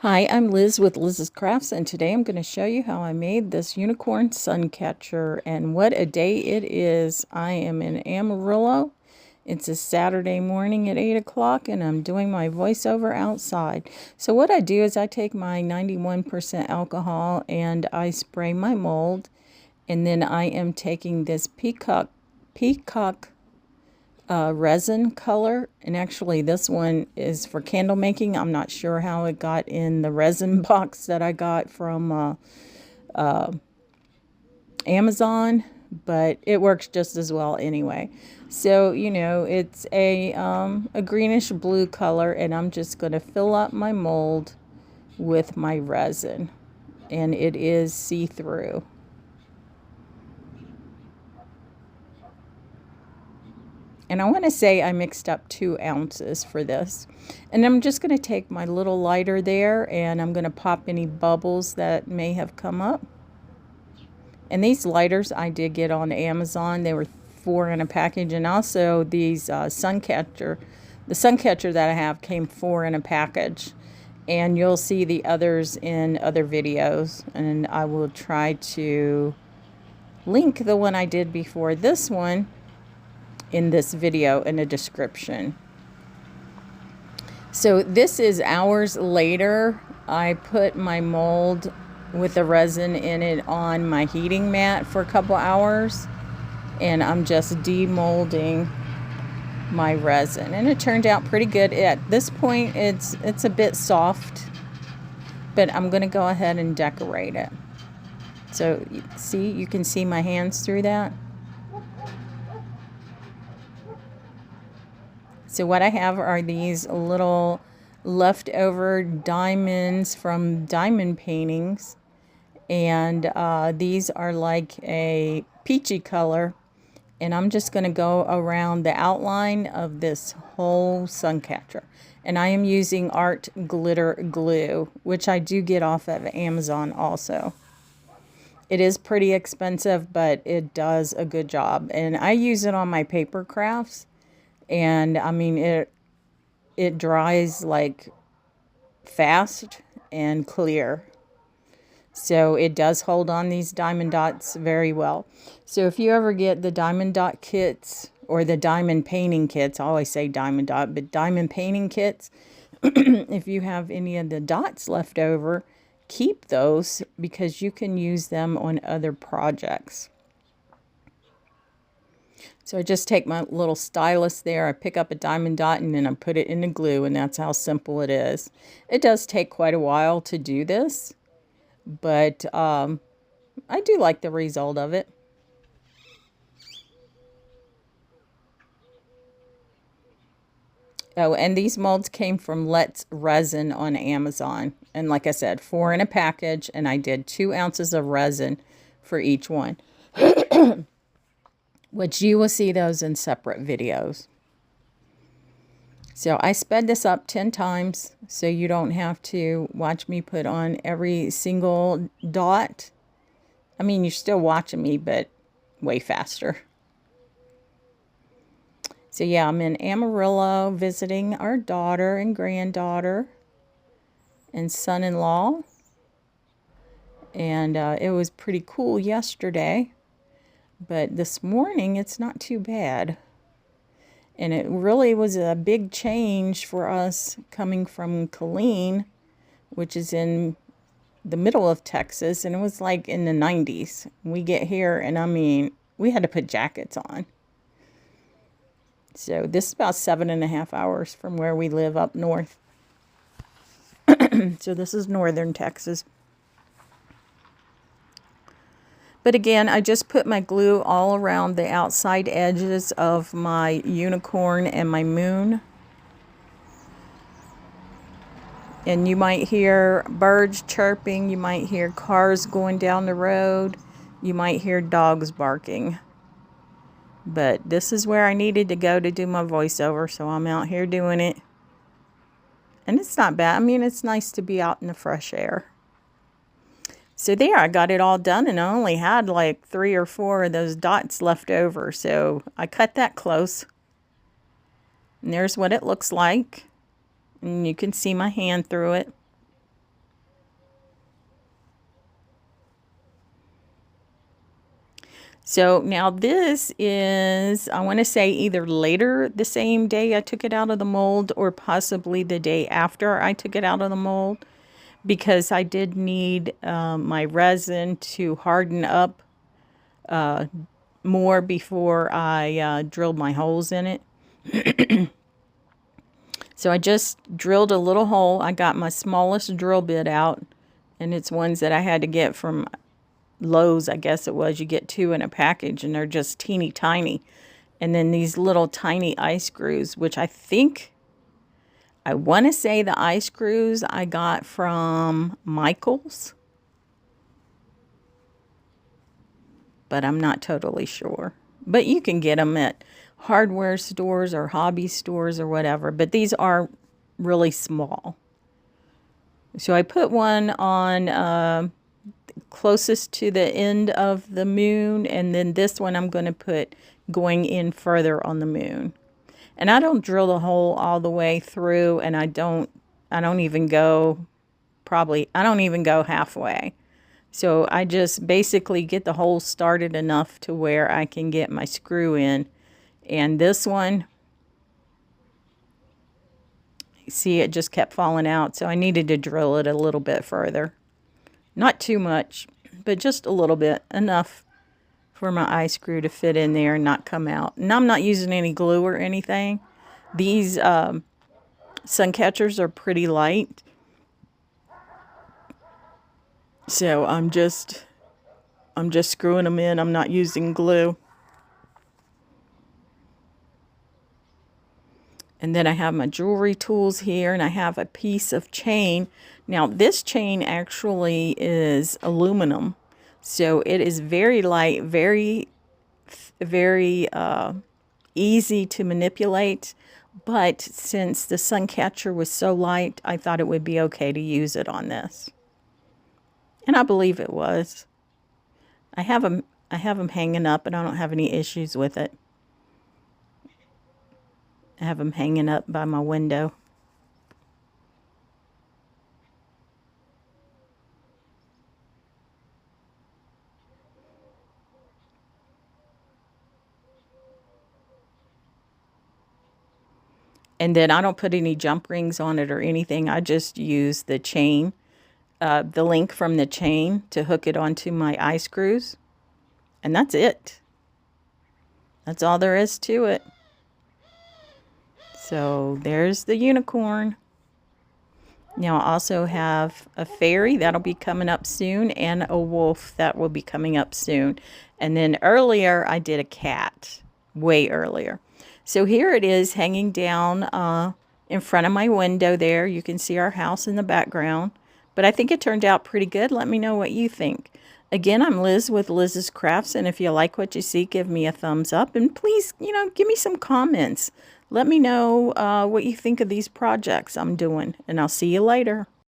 Hi, I'm Liz with Liz's Crafts, and today I'm going to show you how I made this unicorn Suncatcher, and what a day it is. I am in Amarillo. It's a Saturday morning at 8 o'clock, and I'm doing my voiceover outside. So what I do is I take my 91% alcohol and I spray my mold, and then I am taking this peacock resin color, and actually this one is for candle making. I'm not sure how it got in the resin box that I got from Amazon, but it works just as well anyway. So it's a greenish blue color, and I'm just going to fill up my mold with my resin, and it is see-through. And I want to say I mixed up 2 ounces for this. And I'm just going to take my little lighter there, and I'm going to pop any bubbles that may have come up. And these lighters I did get on Amazon. They were 4 in a package. And also these Suncatcher, the Suncatcher that I have came 4 in a package. And you'll see the others in other videos. And I will try to link the one I did before this one in this video in the description. So this is hours later. I put my mold with the resin in it on my heating mat for a couple hours, and I'm just demolding my resin, and it turned out pretty good. At this point it's a bit soft, but I'm going to go ahead and decorate it. So you can see my hands through that. So what I have are these little leftover diamonds from diamond paintings. And these are like a peachy color. And I'm just going to go around the outline of this whole Suncatcher. And I am using art glitter glue, which I do get off of Amazon also. It is pretty expensive, but it does a good job. And I use it on my paper crafts. And I mean, it dries like fast and clear. So it does hold on these diamond dots very well. So if you ever get the diamond dot kits or the diamond painting kits, I always say diamond dot, but diamond painting kits, if you have any of the dots left over, keep those because you can use them on other projects. So I just take my little stylus there, I pick up a diamond dot, and then I put it in the glue, and that's how simple it is. It does take quite a while to do this, but I do like the result of it. Oh, and these molds came from Let's Resin on Amazon. And like I said, 4 in a package, and I did 2 ounces of resin for each one. Which you will see those in separate videos. So I sped this up 10 times so you don't have to watch me put on every single dot. I mean, you're still watching me, but way faster. So yeah, I'm in Amarillo visiting our daughter and granddaughter and son-in-law. And it was pretty cool yesterday. But this morning, it's not too bad. And it really was a big change for us coming from Killeen, which is in the middle of Texas. And it was like in the 90s. We get here, and I mean, we had to put jackets on. So this is about 7.5 hours from where we live up north. So this is northern Texas. But again, I just put my glue all around the outside edges of my unicorn and my moon. And you might hear birds chirping, you might hear cars going down the road, you might hear dogs barking. But this is where I needed to go to do my voiceover, so I'm out here doing it. And it's not bad. I mean, it's nice to be out in the fresh air. So there, I got it all done, and I only had like 3 or 4 of those dots left over. So I cut that close. And there's what it looks like. And you can see my hand through it. So now this is, I want to say either later the same day I took it out of the mold or possibly the day after I took it out of the mold, because I did need my resin to harden up more before I drilled my holes in it. So I just drilled a little hole. I got my smallest drill bit out, and it's ones that I had to get from Lowe's, I guess it was. You get 2 in a package, and they're just teeny tiny. And then these little tiny eye screws, which I want to say the eye screws I got from Michael's, but I'm not totally sure. But you can get them at hardware stores or hobby stores or whatever. But these are really small. So I put one on closest to the end of the moon, and then this one I'm going to put going in further on the moon. And I don't drill the hole all the way through, and I don't even go halfway. So I just basically get the hole started enough to where I can get my screw in. And this one, see, it just kept falling out, so I needed to drill it a little bit further. Not too much, but just a little bit, enough for my eye screw to fit in there and not come out. And I'm not using any glue or anything. These Suncatchers are pretty light, so I'm just screwing them in. I'm not using glue. And then I have my jewelry tools here, and I have a piece of chain. Now, this chain actually is aluminum, so it is very light, very easy to manipulate. But since the Suncatcher was so light, I thought it would be okay to use it on this. And I believe it was. I have them hanging up, and I don't have any issues with it. I have them hanging up by my window. And then I don't put any jump rings on it or anything. I just use the chain, the link from the chain to hook it onto my eye screws. And that's it. That's all there is to it. So there's the unicorn. Now I also have a fairy that'll be coming up soon, and a wolf that will be coming up soon. And then earlier I did a cat, way earlier. So here it is hanging down in front of my window there. You can see our house in the background. But I think it turned out pretty good. Let me know what you think. Again, I'm Liz with Liz's Crafts, and if you like what you see, give me a thumbs up. And please, give me some comments. Let me know what you think of these projects I'm doing, and I'll see you later.